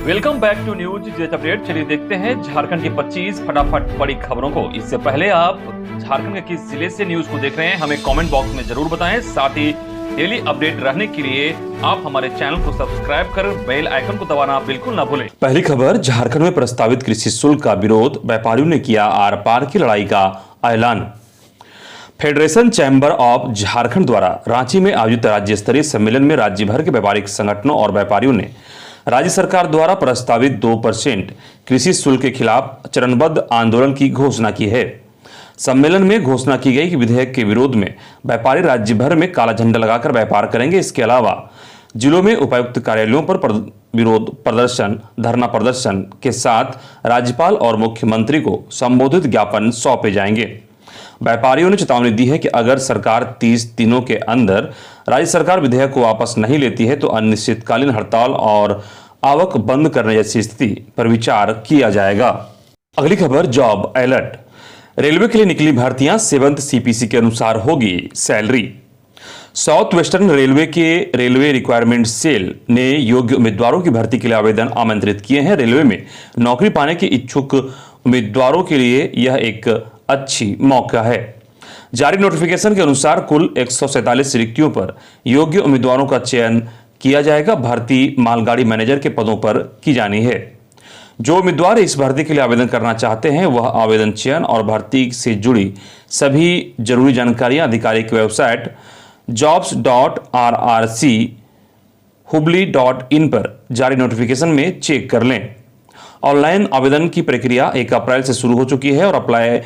Welcome back to News Jet update. चलिए देखते हैं झारखंड की 25 फटाफट बड़ी खबरों को। इससे पहले आप झारखंड के किस जिले से न्यूज को देख रहे हैं हमें कमेंट बॉक्स में जरूर बताएं। साथ ही डेली अपडेट रहने के लिए आप हमारे चैनल को सब्सक्राइब कर बेल आइकन को दबाना बिल्कुल ना भूलें। पहली खबर, झारखंड में प्रस्तावित कृषि शुल्क का विरोध, व्यापारियों ने किया आर पार की लड़ाई का ऐलान। फेडरेशन चैम्बर ऑफ झारखंड द्वारा रांची में आयोजित राज्य स्तरीय सम्मेलन में राज्य भर के व्यापारिक संगठनों और व्यापारियों ने राज्य सरकार द्वारा प्रस्तावित 2% कृषि शुल्क के खिलाफ चरणबद्ध आंदोलन की घोषणा की है। सम्मेलन में घोषणा की गई कि विधेयक के विरोध में व्यापारी राज्य भर में काला झंडा लगाकर व्यापार करेंगे। इसके अलावा जिलों में उपायुक्त कार्यालयों पर विरोध प्रदर्शन, धरना प्रदर्शन के साथ राज्यपाल और मुख्यमंत्री को संबोधित ज्ञापन सौंपे जाएंगे। व्यापारियों ने चेतावनी दी है कि अगर सरकार 30 दिनों के अंदर राज्य सरकार विधेयक को वापस नहीं लेती है तो अनिश्चितकालीन हड़ताल और आवक बंद करने जैसी स्थिति पर विचार किया जाएगा। अगली खबर, जॉब अलर्ट। रेलवे के लिए निकली भर्तियां 7th CPC के अनुसार होगी सैलरी। साउथ वेस्टर्न रेलवे के रेलवे रिक्वायरमेंट सेल ने योग्य उम्मीदवारों की भर्ती के लिए आवेदन आमंत्रित किए हैं। रेलवे में नौकरी पाने के इच्छुक उम्मीदवारों के लिए यह एक अच्छी मौका है। जारी नोटिफिकेशन के अनुसार कुल 147 रिक्तियों पर योग्य उम्मीदवारों का चयन किया जाएगा। भर्ती मालगाड़ी मैनेजर के पदों पर की जानी है। जो उम्मीदवार इस भर्ती के लिए आवेदन करना चाहते हैं वह आवेदन चयन और भर्ती से जुड़ी सभी जरूरी जानकारियां अधिकारी की वेबसाइट jobs.rrc.hubli.in पर जारी नोटिफिकेशन में चेक कर लें। ऑनलाइन आवेदन की प्रक्रिया 1 अप्रैल से शुरू हो चुकी है और अप्लाई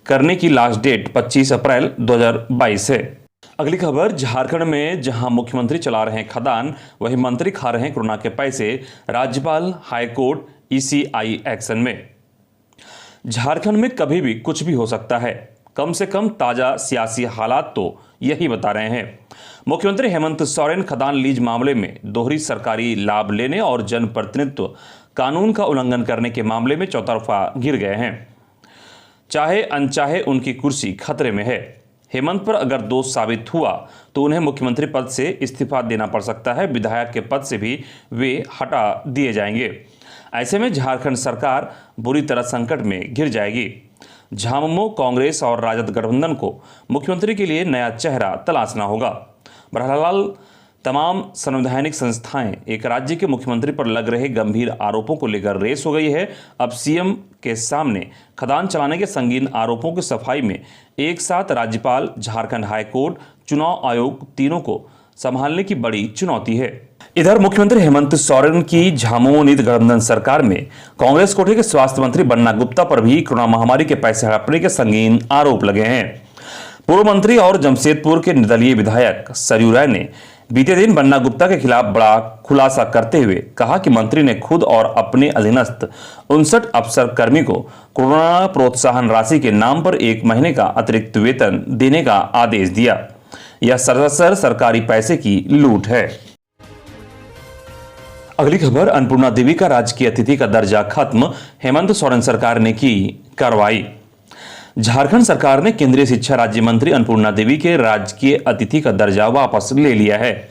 करने की लास्ट डेट 25 अप्रैल 2022 है। अगली खबर, झारखंड में जहां मुख्यमंत्री चला रहे हैं खदान वहीं मंत्री खा रहे हैं कोरोना के पैसे, राज्यपाल, हाईकोर्ट, ECI एक्शन में। झारखंड में कभी भी कुछ भी हो सकता है, कम से कम ताजा सियासी हालात तो यही बता रहे हैं। मुख्यमंत्री हेमंत सोरेन खदान लीज मामले में दोहरी सरकारी लाभ लेने और जनप्रतिनिधित्व कानून का उल्लंघन करने के मामले में चौतरफा गिर गए हैं। चाहे अनचाहे उनकी कुर्सी खतरे में है। हेमंत पर अगर दोष साबित हुआ तो उन्हें मुख्यमंत्री पद से इस्तीफा देना पड़ सकता है। विधायक के पद से भी वे हटा दिए जाएंगे। ऐसे में झारखंड सरकार बुरी तरह संकट में घिर जाएगी। झामुमो, कांग्रेस और राजद गठबंधन को मुख्यमंत्री के लिए नया चेहरा तलाशना होगा। बहरहाल तमाम संवैधानिक संस्थाएं एक राज्य के मुख्यमंत्री पर लग रहे गंभीर आरोपों को लेकर रेस हो गई है। अब सीएम के सामने खदान चलाने के संगीन आरोपों की सफाई में एक साथ राज्यपाल, झारखंड हाईकोर्ट, चुनाव आयोग तीनों को संभालने की बड़ी चुनौती है। इधर मुख्यमंत्री हेमंत सोरेन की झामुमो नीति गठबंधन सरकार में कांग्रेस कोटे के स्वास्थ्य मंत्री बन्ना गुप्ता पर भी कोरोना महामारी के पैसे हड़पने के संगीन आरोप लगे हैं। पूर्व मंत्री और जमशेदपुर के निर्दलीय विधायक सरयू राय ने बीते दिन बन्ना गुप्ता के खिलाफ बड़ा खुलासा करते हुए कहा कि मंत्री ने खुद और अपने अधीनस्थ 59 अफसर कर्मी को कोरोना प्रोत्साहन राशि के नाम पर 1 महीने का अतिरिक्त वेतन देने का आदेश दिया। यह सरासर सरकारी पैसे की लूट है। अगली खबर, अन्नपूर्णा देवी का राजकीय अतिथि का दर्जा खत्म, हेमंत सोरेन सरकार ने की कार्रवाई। झारखंड सरकार ने केंद्रीय शिक्षा राज्य मंत्री अन्नपूर्णा देवी के राजकीय अतिथि का दर्जा वापस ले लिया है।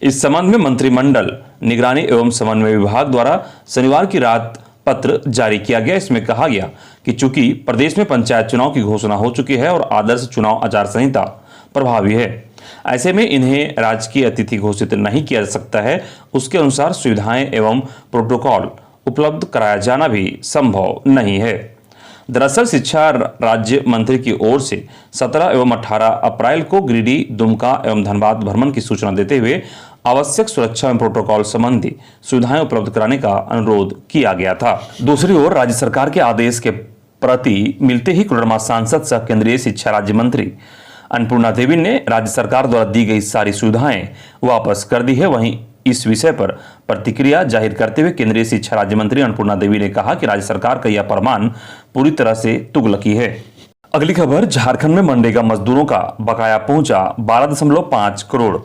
इस संबंध में मंत्रिमंडल निगरानी एवं समन्वय विभाग द्वारा शनिवार की रात पत्र जारी किया गया। इसमें कहा गया कि चूंकि प्रदेश में पंचायत चुनाव की घोषणा हो चुकी है और आदर्श चुनाव आचार संहिता प्रभावी है, ऐसे में इन्हें राजकीय अतिथि घोषित नहीं किया जा सकता है। उसके अनुसार सुविधाएं एवं प्रोटोकॉल उपलब्ध कराया जाना भी संभव नहीं है। दरअसल शिक्षा राज्य मंत्री की ओर से 17 एवं 18 अप्रैल को गिरिडीह, दुमका एवं धनबाद भ्रमण की सूचना देते हुए आवश्यक सुरक्षा एवं प्रोटोकॉल संबंधी सुविधाएं उपलब्ध कराने का अनुरोध किया गया था। दूसरी ओर राज्य सरकार के आदेश के प्रति मिलते ही कोडरमा सांसद सह केंद्रीय शिक्षा राज्य मंत्री अन्नपूर्णा देवी ने राज्य सरकार द्वारा दी गई सारी सुविधाएं वापस कर दी है। वहीं इस विषय पर प्रतिक्रिया जाहिर करते हुए केंद्रीय शिक्षा राज्य मंत्री अन्नपूर्णा देवी ने कहा कि राज्य सरकार का यह फरमान पूरी तरह से तुगलकी है। अगली खबर, झारखंड में मनरेगा मजदूरों का बकाया पहुंचा 12.5 करोड़।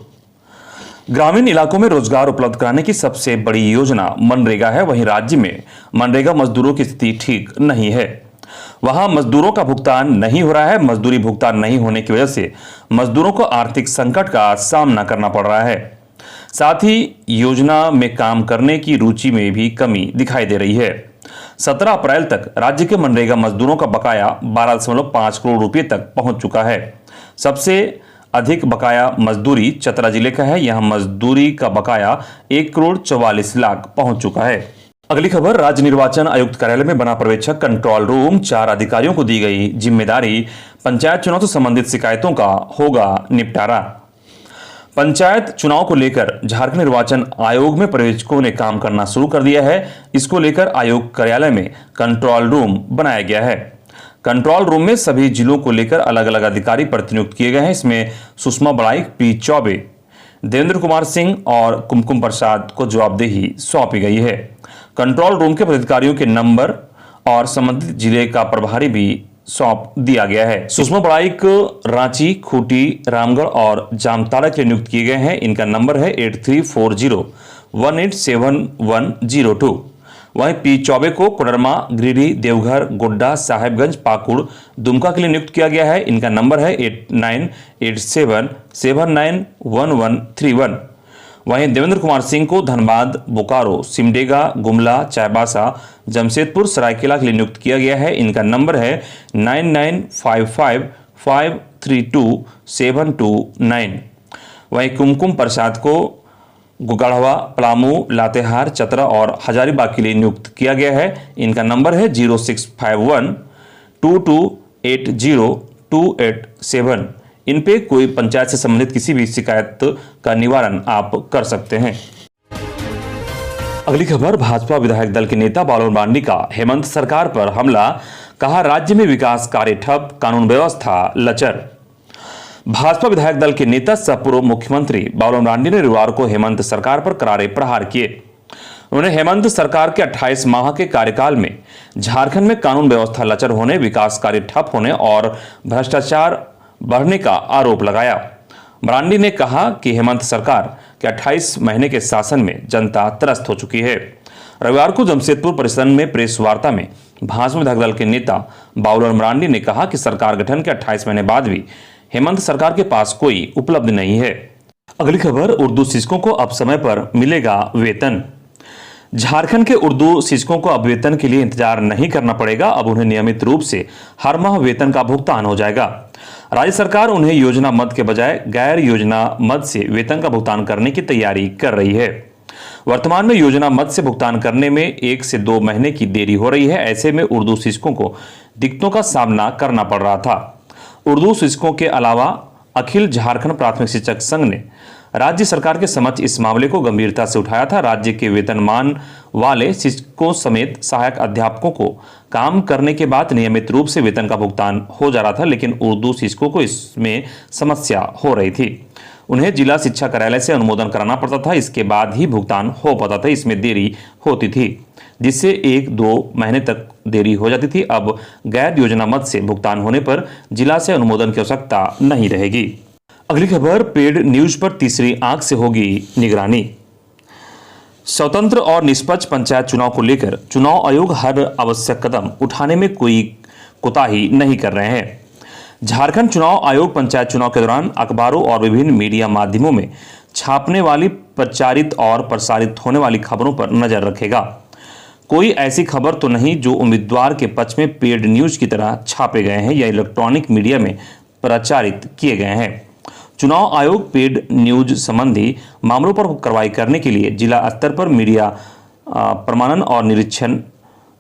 ग्रामीण इलाकों में रोजगार उपलब्ध कराने की सबसे बड़ी योजना मनरेगा है। वहीं राज्य में मनरेगा मजदूरों की स्थिति ठीक नहीं है। वहां मजदूरों का भुगतान नहीं हो रहा है। मजदूरी भुगतान नहीं होने की वजह से मजदूरों को आर्थिक संकट का सामना करना पड़ रहा है। साथ ही योजना में काम करने की रुचि में भी कमी दिखाई दे रही है। 17 अप्रैल तक राज्य के मनरेगा मजदूरों का बकाया 12.5 करोड़ रुपए तक पहुंच चुका है। सबसे अधिक बकाया मजदूरी चतरा जिले का है। यहां मजदूरी का बकाया 1 करोड़ 44 लाख पहुंच चुका है। अगली खबर, राज्य निर्वाचन आयुक्त कार्यालय में बना पर्यवेक्षक कंट्रोल रूम। 4 अधिकारियों को दी गई जिम्मेदारी। पंचायत चुनाव से संबंधित शिकायतों का होगा निपटारा। पंचायत चुनाव को लेकर झारखंड निर्वाचन आयोग में पर्यवेक्षकों ने काम करना शुरू कर दिया है। इसको लेकर आयोग कार्यालय में कंट्रोल रूम बनाया गया है। कंट्रोल रूम में सभी जिलों को लेकर अलग अलग अधिकारी प्रतिनियुक्त किए गए हैं। इसमें सुषमा बड़ाई, पी चौबे, देवेंद्र कुमार सिंह और कुमकुम प्रसाद को जवाबदेही सौंपी गई है। कंट्रोल रूम के पदाधिकारियों के नंबर और संबंधित जिले का प्रभारी भी सौंप दिया गया है। सुषमा बड़ाई को रांची, खूंटी, रामगढ़ और जामताड़ा के लिए नियुक्त किए गए हैं। इनका नंबर है 8340187102। वहीं पी चौबे को कोडरमा, गिरिडीह, देवघर, गोड्डा, साहेबगंज, पाकुड़, दुमका के लिए नियुक्त किया गया है। इनका नंबर है 8987791131। वहीं देवेंद्र कुमार सिंह को धनबाद, बोकारो, सिमडेगा, गुमला, चाईबासा, जमशेदपुर, सरायकेला के लिए नियुक्त किया गया है। इनका नंबर है 9955532729। वहीं कुमकुम प्रसाद को गढ़वा, पलामू, लातेहार, चतरा और हजारीबाग के लिए नियुक्त किया गया है। इनका नंबर है 0651228028 इन पे कोई पंचायत से संबंधित किसी भी शिकायत का निवारण आप कर सकते हैं। अगली खबर, भाजपा विधायक दल के नेता बाबुलाल मरांडी का हेमंत सरकार पर हमला। कहा, राज्य में विकास कार्य ठप, कानून व्यवस्था लचर। भाजपा विधायक दल के नेता सह पूर्व मुख्यमंत्री बाबुलाल मरांडी ने रविवार को हेमंत सरकार पर करारे प्रहार किए। उन्होंने हेमंत सरकार के 28 माह के कार्यकाल में झारखंड में कानून व्यवस्था लचर होने, विकास कार्य ठप होने और भ्रष्टाचार बढ़ने का आरोप लगाया। मरांडी ने कहा कि हेमंत सरकार के 28 महीने के शासन में जनता त्रस्त हो चुकी है। रविवार को जमशेदपुर परिसर में प्रेस वार्ता में भाजपा विधायक दल के नेता बाबुलाल मरांडी ने कहा कि सरकार गठन के 28 महीने बाद भी हेमंत सरकार के पास कोई उपलब्धि नहीं है। अगली खबर, उर्दू शिक्षकों को अब समय पर मिलेगा वेतन। झारखंड के उर्दू शिक्षकों को अब वेतन के लिए इंतजार नहीं करना पड़ेगा। अब उन्हें नियमित रूप से हर माह वेतन का भुगतान हो जाएगा। राज्य सरकार उन्हें योजना मद के बजाय गैर योजना मद से वेतन का भुगतान करने की तैयारी कर रही है। वर्तमान में योजना मद से भुगतान करने में 1 से 2 महीने की देरी हो रही है। ऐसे में उर्दू शिक्षकों को दिक्कतों का सामना करना पड़ रहा था। उर्दू शिक्षकों के अलावा अखिल झारखंड प्राथमिक शिक्षक संघ ने राज्य सरकार के समक्ष इस मामले को गंभीरता से उठाया था। राज्य के वेतनमान वाले शिक्षकों समेत सहायक अध्यापकों को काम करने के बाद नियमित रूप से वेतन का भुगतान हो जा रहा था, लेकिन उर्दू शिक्षकों को इसमें समस्या हो रही थी। उन्हें जिला शिक्षा कार्यालय से अनुमोदन कराना पड़ता था, इसके बाद ही भुगतान हो पाता था। इसमें देरी होती थी, जिससे 1-2 महीने तक देरी हो जाती थी। अब गैर योजना मद से भुगतान होने पर जिला से अनुमोदन की आवश्यकता नहीं रहेगी। अगली खबर, पेड न्यूज पर तीसरी आंख से होगी निगरानी। स्वतंत्र और निष्पक्ष पंचायत चुनाव को लेकर चुनाव आयोग हर आवश्यक कदम उठाने में कोई कोताही नहीं कर रहे हैं। झारखंड चुनाव आयोग पंचायत चुनाव के दौरान अखबारों और विभिन्न मीडिया माध्यमों में छापने वाली, प्रचारित और प्रसारित होने वाली खबरों पर नजर रखेगा। कोई ऐसी खबर तो नहीं जो उम्मीदवार के पक्ष में पेड न्यूज की तरह छापे गए हैं या इलेक्ट्रॉनिक मीडिया में प्रचारित किए गए हैं। चुनाव आयोग पेड न्यूज संबंधी मामलों पर कार्रवाई करने के लिए जिला स्तर पर मीडिया प्रमाणन और निरीक्षण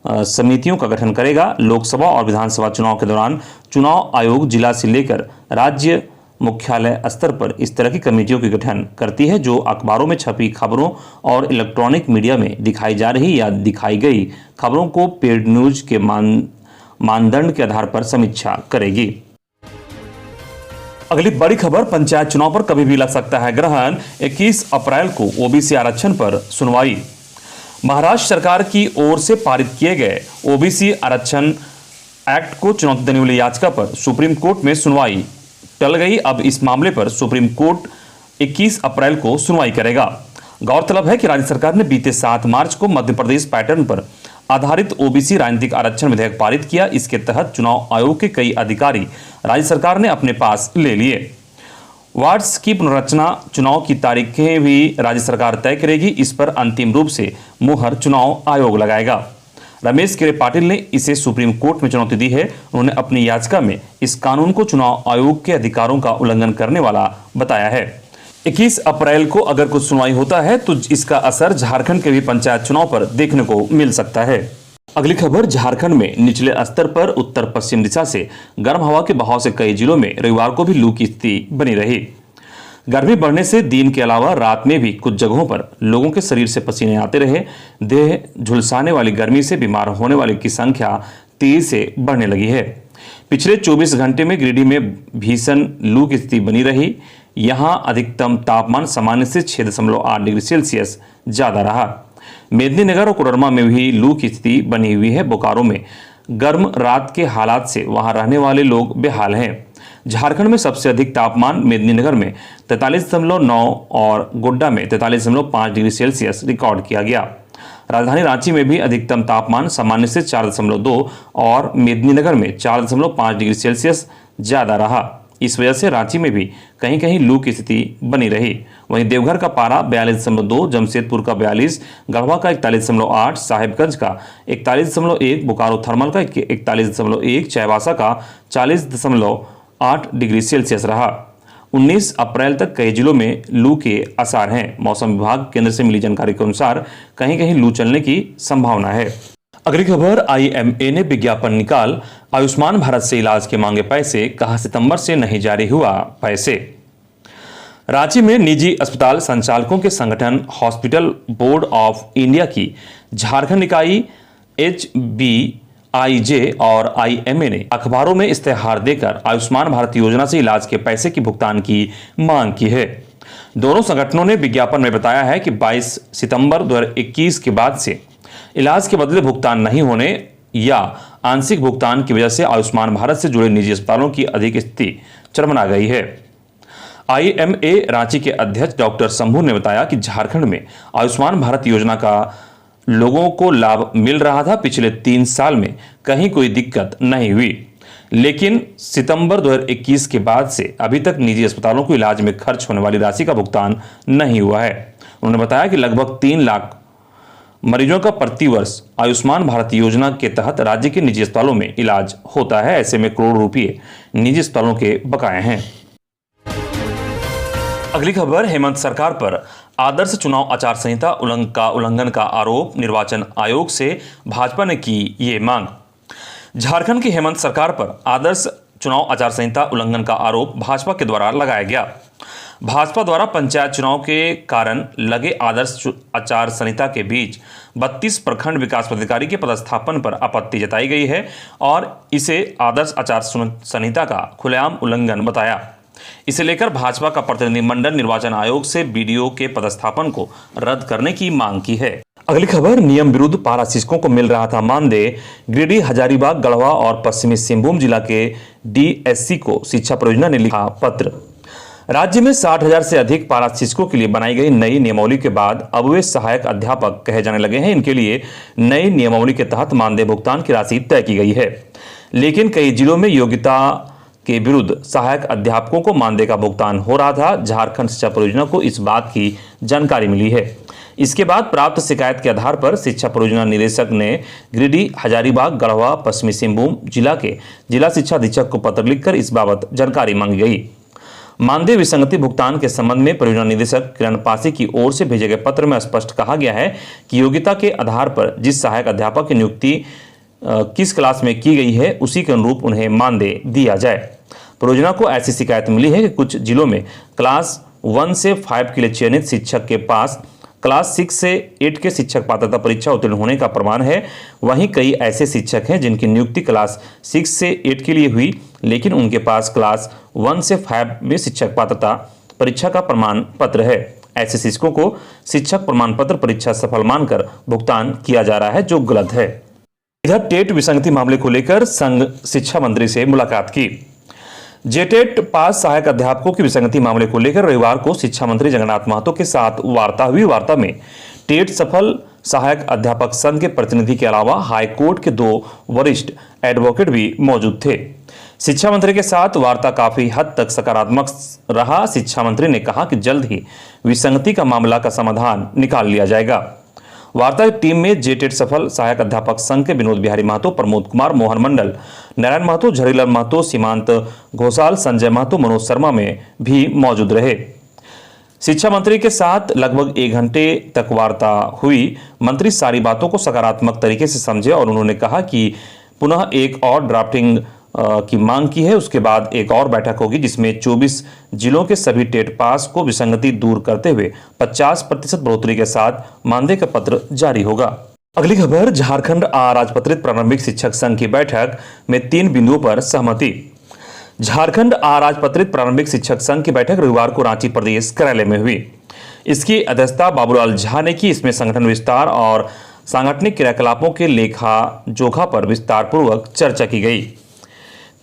समितियों का गठन करेगा। लोकसभा और विधानसभा चुनाव के दौरान चुनाव आयोग जिला से लेकर राज्य मुख्यालय स्तर पर इस तरह की कमेटियों की गठन करती है, जो अखबारों में छपी खबरों और इलेक्ट्रॉनिक मीडिया में दिखाई जा रही या दिखाई गई खबरों को पेड न्यूज के मानदंड के आधार पर समीक्षा करेगी। अगली बड़ी खबर, पंचायत चुनाव पर कभी भी लग सकता है ग्रहण। 21 अप्रैल को ओबीसी आरक्षण पर सुनवाई। महाराष्ट्र सरकार की ओर से पारित किए गए ओबीसी आरक्षण एक्ट को चुनौती देने वाली याचिका पर सुप्रीम कोर्ट में सुनवाई टल गई। अब इस मामले पर सुप्रीम कोर्ट 21 अप्रैल को सुनवाई करेगा। गौरतलब है कि राज्य सरकार ने बीते 7 मार्च को मध्य प्रदेश पैटर्न पर आधारित ओबीसी राजनीतिक आरक्षण विधेयक पारित किया। इसके तहत चुनाव आयोग के कई अधिकारी राज्य सरकार ने अपने पास ले लिए। वार्ड्स की पुनर्रचना चुनाव की तारीखें भी राज्य सरकार तय करेगी। इस पर अंतिम रूप से मुहर चुनाव आयोग लगाएगा। रमेश केरे पाटिल ने इसे सुप्रीम कोर्ट में चुनौती दी है। उन्होंने अपनी याचिका में इस कानून को चुनाव आयोग के अधिकारों का उल्लंघन करने वाला बताया है। 21 अप्रैल को अगर कुछ सुनवाई होता है तो इसका असर झारखंड के भी पंचायत चुनाव पर देखने को मिल सकता है। अगली खबर, झारखंड में निचले स्तर पर उत्तर पश्चिम दिशा से गर्म हवा के बहाव से कई जिलों में रविवार को भी लू की स्थिति बनी रही। गर्मी बढ़ने से दिन के अलावा रात में भी कुछ जगहों पर लोगों के शरीर से पसीने आते रहे। देह झुलसाने वाली गर्मी से बीमार होने वाले की संख्या तेजी से बढ़ने लगी है। पिछले 24 घंटे में गिरिडीह में भीषण लू की स्थिति बनी रही। यहां अधिकतम तापमान सामान्य से 6.8 डिग्री सेल्सियस ज्यादा रहा। मेदिनीनगर और कोडरमा में भी लू की स्थिति बनी हुई है। बोकारो में गर्म रात के हालात से वहां रहने वाले लोग बेहाल हैं। झारखंड में सबसे अधिक तापमान मेदिनीनगर में 43.9 और गोड्डा में 43.5 डिग्री सेल्सियस रिकॉर्ड किया गया। राजधानी रांची में भी अधिकतम तापमान सामान्य से 4.2 और मेदिनीनगर में 4.5 डिग्री सेल्सियस ज्यादा रहा। इस वजह से रांची में भी कहीं कहीं लू की स्थिति बनी रही। वहीं देवघर का पारा 42.2, जमशेदपुर का 42, गढ़वा का 41.8, साहिबगंज का 41.1, बोकारो थर्मल का 41.1, चाईबासा का 40.8 डिग्री सेल्सियस रहा। 19 अप्रैल तक कई जिलों में लू के आसार हैं। मौसम विभाग केंद्र से मिली जानकारी के अनुसार कहीं कहीं लू चलने की संभावना है। अगली खबर, IMA ने विज्ञापन निकाल आयुष्मान भारत से इलाज के मांगे पैसे, कहा सितंबर से नहीं जारी हुआ पैसे। रांची में निजी अस्पताल संचालकों के संगठन हॉस्पिटल बोर्ड ऑफ इंडिया की झारखंड इकाई HBIJ और IMA ने अखबारों में इस्तेहार देकर आयुष्मान भारत योजना से इलाज के पैसे की भुगतान की मांग की है। दोनों संगठनों ने विज्ञापन में बताया है कि 22 सितंबर 2021 के बाद से इलाज के बदले भुगतान नहीं होने या आंशिक भुगतान की वजह से आयुष्मान भारत से जुड़े निजी अस्पतालों की अधिक स्थिति चरमरा गई है। IMA रांची के अध्यक्ष डॉक्टर शंभू ने बताया कि झारखंड में आयुष्मान भारत योजना का लोगों को लाभ मिल रहा था। पिछले 3 साल में कहीं कोई दिक्कत नहीं हुई, लेकिन सितंबर 2021 के बाद से अभी तक निजी अस्पतालों को इलाज में खर्च होने वाली राशि का भुगतान नहीं हुआ है। उन्होंने बताया कि लगभग 3 लाख मरीजों का प्रतिवर्ष आयुष्मान भारत योजना के तहत राज्य के निजी अस्पतालों में इलाज होता है। ऐसे में करोड़ों रुपये निजी अस्पतालों के बकाए हैं। अगली खबर, हेमंत सरकार पर आदर्श चुनाव आचार संहिता उल्लंघन का आरोप, निर्वाचन आयोग से भाजपा ने की ये मांग। झारखंड की हेमंत सरकार पर आदर्श चुनाव आचार संहिता उल्लंघन का आरोप भाजपा के द्वारा लगाया गया। भाजपा द्वारा पंचायत चुनाव के कारण लगे आदर्श आचार संहिता के बीच 32 प्रखंड विकास पदाधिकारी के पदस्थापन पर आपत्ति जताई गई है और इसे आदर्श आचार संहिता का खुलेआम उल्लंघन बताया। इसे लेकर भाजपा का प्रतिनिधिमंडल निर्वाचन आयोग से BDO के पदस्थापन को रद्द करने की मांग की है। अगली खबर, नियम विरुद्ध पारा शिक्षकों को मिल रहा था मानदेय। गिरिडीह, हजारीबाग, गढ़वा और पश्चिमी सिंहभूम जिला के DSC को शिक्षा परियोजना ने लिखा पत्र। राज्य में 60,000 से अधिक पारा शिक्षकों के लिए बनाई गई नई नियमावली के बाद अब वे सहायक अध्यापक कहे जाने लगे हैं। इनके लिए नई नियमावली के तहत मानदेय भुगतान की राशि तय की गई है, लेकिन कई जिलों में योग्यता के विरुद्ध सहायक अध्यापकों को मानदेय का भुगतान हो रहा था। झारखंड शिक्षा परियोजना को इस बात की जानकारी मिली है। इसके बाद प्राप्त शिकायत के आधार पर शिक्षा परियोजना निदेशक ने गिरिडीह, हजारीबाग, गढ़वा, पश्चिमी सिंहभूम जिला के जिला शिक्षा अधीक्षक को पत्र लिखकर इस बाबत जानकारी मांगी गई। मानदेय विसंगति भुगतान के संबंध में परियोजना निदेशक किरण पासी की ओर से भेजे गए पत्र में स्पष्ट कहा गया है कि योग्यता के आधार पर जिस सहायक अध्यापक की नियुक्ति किस क्लास में की गई है उसी के अनुरूप उन्हें मानदेय दिया जाए। परियोजना को ऐसी शिकायत मिली है कि कुछ जिलों में क्लास 1 से 5 के लिए चयनित शिक्षक के पास क्लास 6 से 8 के शिक्षक पात्रता परीक्षा उत्तीर्ण होने का प्रमाण है। वहीं कई ऐसे शिक्षक हैं जिनकी नियुक्ति क्लास 6 से 8 के लिए हुई, लेकिन उनके पास क्लास 1 से 5 में शिक्षक पात्रता परीक्षा का प्रमाण पत्र है। ऐसे शिक्षकों को शिक्षक प्रमाण पत्र परीक्षा सफल मानकर भुगतान किया जा रहा है, जो गलत है। इधर टेट विसंगति मामले को लेकर संघ शिक्षा मंत्री से मुलाकात की। जेटेट पास सहायक अध्यापकों की विसंगति मामले को लेकर रविवार को शिक्षा मंत्री जगन्नाथ महतो के साथ वार्ता हुई। वार्ता में टेट सफल सहायक अध्यापक संघ के प्रतिनिधि के अलावा हाईकोर्ट के 2 वरिष्ठ एडवोकेट भी मौजूद थे। शिक्षा मंत्री के साथ वार्ता काफी हद तक सकारात्मक रहा। शिक्षा मंत्री ने कहा कि जल्द ही विसंगति का मामला का समाधान निकाल लिया जाएगा। वार्ता टीम में जेटेड सफल सहायक अध्यापक संघ के विनोद बिहारी महतो, प्रमोद कुमार, मोहन मंडल, नारायण महतो, झरीलाल महतो, सीमांत घोषाल, संजय महतो, मनोज शर्मा में भी मौजूद रहे। शिक्षा मंत्री के साथ लगभग 1 घंटे तक वार्ता हुई। मंत्री सारी बातों को सकारात्मक तरीके से समझे और उन्होंने कहा कि पुनः एक और ड्राफ्टिंग की मांग की है। उसके बाद एक और बैठक होगी जिसमें 24 जिलों के सभी टेट पास को विसंगति दूर करते हुए 50% बढ़ोतरी के साथ मानदेय का पत्र जारी होगा। अगली खबर, झारखंड अराजपत्रित प्रारंभिक शिक्षक संघ की बैठक में 3 बिंदुओं पर सहमति। झारखंड अराजपत्रित प्रारंभिक शिक्षक संघ की बैठक रविवार को रांची प्रदेश कार्यालय में हुई। इसकी अध्यक्षता बाबूलाल झा ने की। इसमें संगठन विस्तार और सांगठनिक क्रियाकलापों के लेखा जोखा पर विस्तार पूर्वक चर्चा की गई।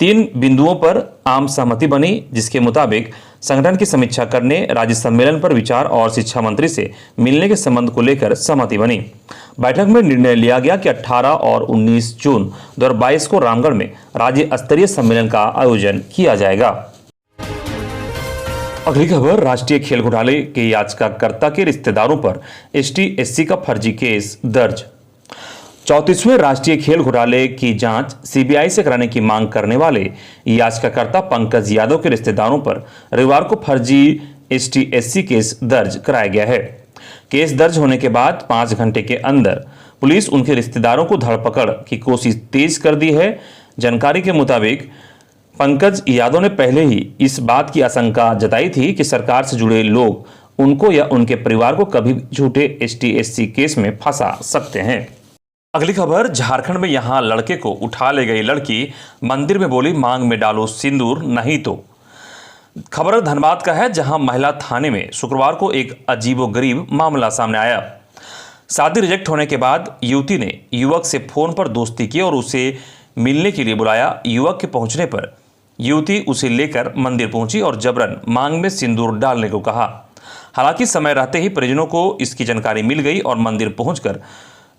3 बिंदुओं पर आम सहमति बनी, जिसके मुताबिक संगठन की समीक्षा करने, राज्य सम्मेलन पर विचार और शिक्षा मंत्री से मिलने के संबंध को लेकर सहमति बनी। बैठक में निर्णय लिया गया कि 18 और 19 जून 2022 को रामगढ़ में राज्य स्तरीय सम्मेलन का आयोजन किया जाएगा। अगली खबर, राष्ट्रीय खेल घोटाले के याचिकाकर्ता के रिश्तेदारों पर ST/SC का फर्जी केस दर्ज। 34वें राष्ट्रीय खेल घोटाले की जांच CBI से कराने की मांग करने वाले याचिकाकर्ता पंकज यादव के रिश्तेदारों पर रविवार को फर्जी ST/SC केस दर्ज कराया गया है। केस दर्ज होने के बाद 5 घंटे के अंदर पुलिस उनके रिश्तेदारों को धरपकड़ की कोशिश तेज कर दी है। जानकारी के मुताबिक पंकज यादव ने पहले ही इस बात की आशंका जताई थी कि सरकार से जुड़े लोग उनको या उनके परिवार को कभी झूठे ST/SC केस में फंसा सकते हैं। अगली खबर, झारखंड में यहां लड़के को उठा ले गई लड़की, मंदिर में बोली मांग में डालो सिंदूर नहीं तो। खबर धनबाद का है, जहां महिला थाने में शुक्रवार को एक अजीबोगरीब मामला सामने आया। शादी रिजेक्ट होने के बाद युवती ने युवक से फोन पर दोस्ती की और उसे मिलने के लिए बुलाया। युवक के पहुंचने पर युवती उसे लेकर मंदिर पहुंची और जबरन मांग में सिंदूर डालने को कहा। हालांकि समय रहते ही परिजनों को इसकी जानकारी मिल गई और मंदिर पहुंचकर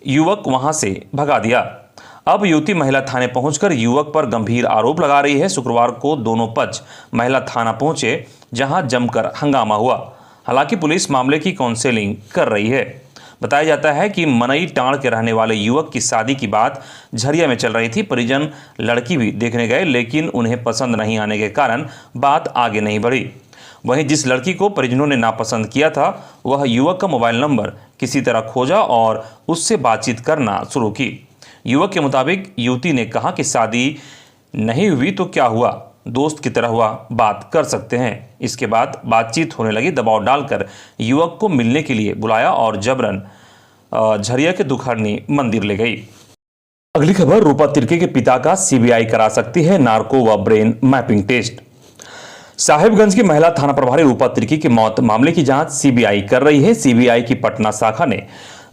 युवक वहां से भगा दिया। अब युवती महिला थाने पहुंचकर युवक पर गंभीर आरोप लगा रही है। शुक्रवार को दोनों पक्ष महिला थाना पहुंचे, जहां जमकर हंगामा हुआ। हालांकि पुलिस मामले की काउंसलिंग कर रही है। बताया जाता है कि मनई टांड़ के रहने वाले युवक की शादी की बात झरिया में चल रही थी। परिजन लड़की भी देखने गए, लेकिन उन्हें पसंद नहीं आने के कारण बात आगे नहीं बढ़ी। वहीं जिस लड़की को परिजनों ने नापसंद किया था, वह युवक का मोबाइल नंबर किसी तरह खोजा और उससे बातचीत करना शुरू की। युवक के मुताबिक युवती ने कहा कि शादी नहीं हुई तो क्या हुआ, दोस्त की तरह हुआ, बात कर सकते हैं। इसके बाद बातचीत होने लगी। दबाव डालकर युवक को मिलने के लिए बुलाया और जबरन झरिया के दुखहरनी मंदिर ले गई। अगली खबर, रूपा तिर्की के पिता का CBI करा सकती है नार्को व ब्रेन मैपिंग टेस्ट। साहिबगंज की महिला थाना प्रभारी रूपा तिर्की की मौत मामले की जांच CBI कर रही है। CBI की पटना शाखा ने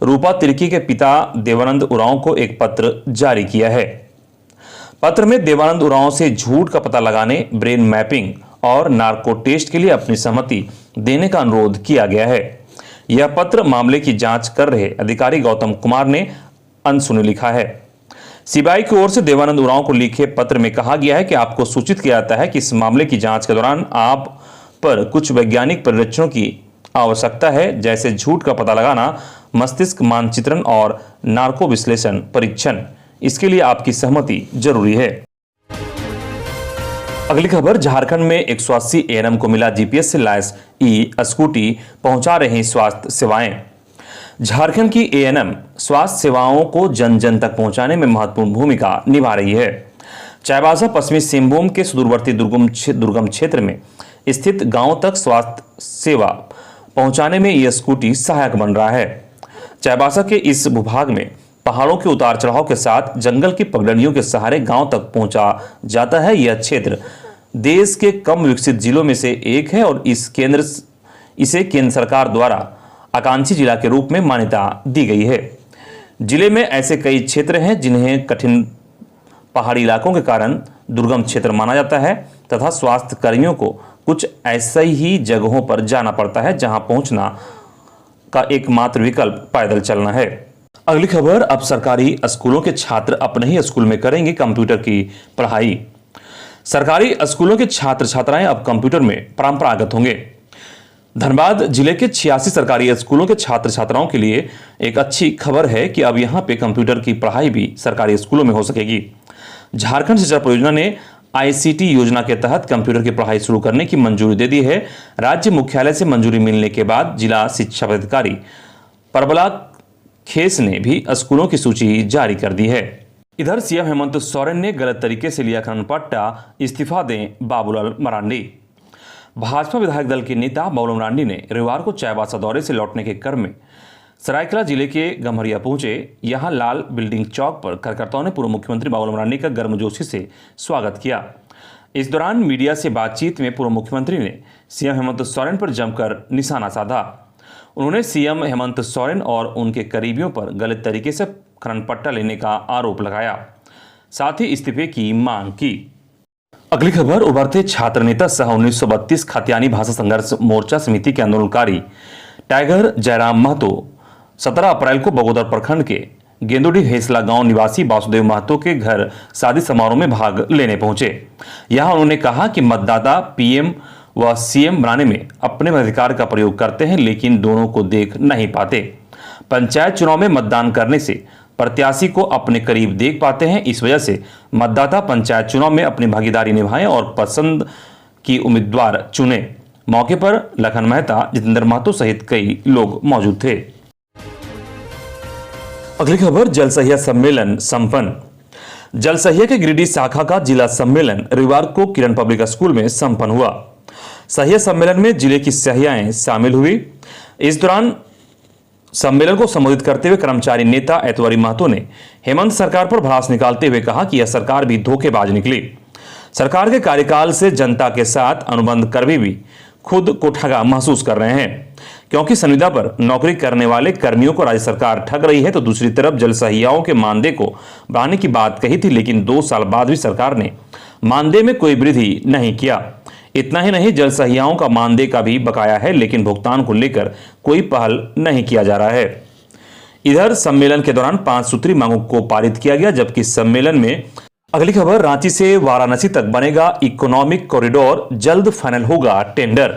रूपा तिर्की के पिता देवानंद उरांव को एक पत्र जारी किया है। पत्र में देवानंद उरांव से झूठ का पता लगाने, ब्रेन मैपिंग और नार्को टेस्ट के लिए अपनी सहमति देने का अनुरोध किया गया है। यह पत्र मामले की जांच कर रहे अधिकारी गौतम कुमार ने अंशु ने लिखा है। CBI की ओर से देवानंद उरांव को लिखे पत्र में कहा गया है कि आपको सूचित किया जाता है कि इस मामले की जांच के दौरान आप पर कुछ वैज्ञानिक परिरक्षणों की आवश्यकता है, जैसे झूठ का पता लगाना, मस्तिष्क मानचित्रण और नार्को विश्लेषण परीक्षण। इसके लिए आपकी सहमति जरूरी है। अगली खबर, झारखंड में 180 ANM को मिला GPS से लैस स्कूटी, पहुंचा रहे स्वास्थ्य सेवाएं। झारखंड की ANM स्वास्थ्य सेवाओं को जन जन तक पहुंचाने में महत्वपूर्ण भूमिका निभा रही है। चाईबासा पश्चिमी सिंहभूम के सुदूरवर्ती दुर्गम क्षेत्र में स्थित गांव तक स्वास्थ्य सेवा पहुंचाने में यह स्कूटी सहायक बन रहा है। चाईबासा के इस भूभाग में पहाड़ों के उतार चढ़ाव के साथ जंगल की पगडंडियों के सहारे गांव तक पहुंचा जाता है। यह क्षेत्र देश के कम विकसित जिलों में से एक है और इसे केंद्र सरकार द्वारा आकांक्षी जिला के रूप में मान्यता दी गई है। जिले में ऐसे कई क्षेत्र हैं जिन्हें कठिन पहाड़ी इलाकों के कारण दुर्गम क्षेत्र माना जाता है तथा स्वास्थ्य कर्मियों को कुछ ऐसे ही जगहों पर जाना पड़ता है जहां पहुंचना का एकमात्र विकल्प पैदल चलना है। अगली खबर, अब सरकारी स्कूलों के छात्र अपने ही स्कूल में करेंगे कंप्यूटर की पढ़ाई। सरकारी स्कूलों के छात्र छात्राएं अब कंप्यूटर में परंपरागत होंगे। धनबाद जिले के 86 सरकारी स्कूलों के छात्र छात्राओं के लिए एक अच्छी खबर है कि अब यहां पे कंप्यूटर की पढ़ाई भी सरकारी स्कूलों में हो सकेगी। झारखंड शिक्षा परियोजना ने आईसीटी योजना के तहत कंप्यूटर की पढ़ाई शुरू करने की मंजूरी दे दी है। राज्य मुख्यालय से मंजूरी मिलने के बाद जिला शिक्षा पदाधिकारी परबला खेस ने भी स्कूलों की सूची जारी कर दी है। इधर सीएम हेमंत सोरेन ने गलत तरीके से लिया खनन पट्टा, इस्तीफा दें बाबूलाल मरांडी। भाजपा विधायक दल के नेता बाबूलाल मरांडी ने रविवार को चाईबासा दौरे से लौटने के क्रम में सरायकेला जिले के गम्हरिया पहुंचे। यहां लाल बिल्डिंग चौक पर कार्यकर्ताओं ने पूर्व मुख्यमंत्री बाबूलाल मरांडी का गर्मजोशी से स्वागत किया। इस दौरान मीडिया से बातचीत में पूर्व मुख्यमंत्री ने सीएम हेमंत सोरेन पर जमकर निशाना साधा। उन्होंने सीएम हेमंत सोरेन और उनके करीबियों पर गलत तरीके से खनन पट्टा लेने का आरोप लगाया, साथ ही इस्तीफे की मांग की। अगली खबर, उभरते छात्र नेता सह 1932 खातियानी भाषा संघर्ष मोर्चा समिति के आंदोलनकारी टाइगर जयराम महतो 17 अप्रैल को बगोदर प्रखंड के गेंदोडी हेसला गांव निवासी वासुदेव महतो के घर शादी समारोह में भाग लेने पहुंचे। यहां उन्होंने कहा कि मतदाता पीएम व सीएम बनाने में अपने अधिकार का प्रयोग करते हैं, लेकिन दोनों को देख नहीं पाते। पंचायत चुनाव में मतदान करने से प्रत्याशी को अपने करीब देख पाते हैं। इस वजह से मतदाता पंचायत चुनाव में अपनी भागीदारी निभाएं और पसंद की उम्मीदवार चुने। मौके पर लखन मेहता, जितेंद्र महतो सहित कई लोग मौजूद थे। अगली खबर, जल सहिया सम्मेलन संपन्न। जल सहिया के गिरिडीह शाखा का जिला सम्मेलन रविवार को किरण पब्लिक स्कूल में संपन्न हुआ। सहिया सम्मेलन में जिले की सहियाएं शामिल हुई। इस दौरान सम्मेलन को संबोधित करते हुए कर्मचारी नेता ऐतवारी महतो ने हेमंत सरकार पर भड़ास निकालते हुए कहा कि यह सरकार भी धोखेबाज निकली। सरकार के कार्यकाल से जनता के साथ अनुबंध कर भी खुद को ठगा महसूस कर रहे हैं, क्योंकि संविदा पर नौकरी करने वाले कर्मियों को राज्य सरकार ठग रही है। तो दूसरी तरफ जल सहियाओं के मानदेय को बढ़ाने की बात कही थी, लेकिन 2 साल बाद भी सरकार ने मानदेय में कोई वृद्धि नहीं किया। इतना ही नहीं, जल सहियाओं का मानदेय का भी बकाया है, लेकिन भुगतान को लेकर कोई पहल नहीं किया जा रहा है। इधर सम्मेलन के दौरान 5 सूत्री मांगों को पारित किया गया, जबकि सम्मेलन में अगली खबर, रांची से वाराणसी तक बनेगा इकोनॉमिक कॉरिडोर, जल्द फाइनल होगा टेंडर।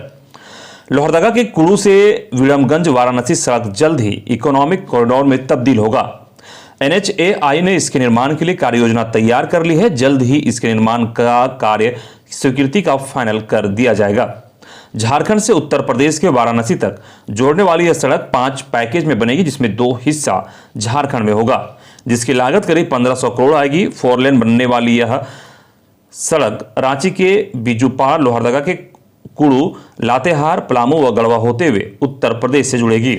लोहरदगा के कुड़ू से विक्रमगंज वाराणसी सड़क जल्द ही इकोनॉमिक कॉरिडोर में तब्दील होगा। NHAI ने इसके निर्माण के लिए कार्य योजना तैयार कर ली है। जल्द ही इसके निर्माण का कार्य स्वीकृति का फाइनल कर दिया जाएगा। झारखंड से उत्तर प्रदेश के वाराणसी तक जोड़ने वाली यह सड़क 5 पैकेज में बनेगी, जिसमें 2 हिस्सा झारखंड में होगा, जिसकी लागत करीब 1500 करोड़ आएगी। 4 लेन बनने वाली यह सड़क रांची के बिजुपार, लोहरदगा के कुड़ू, लातेहार, पलामू व गढ़वा होते हुए उत्तर प्रदेश से जुड़ेगी।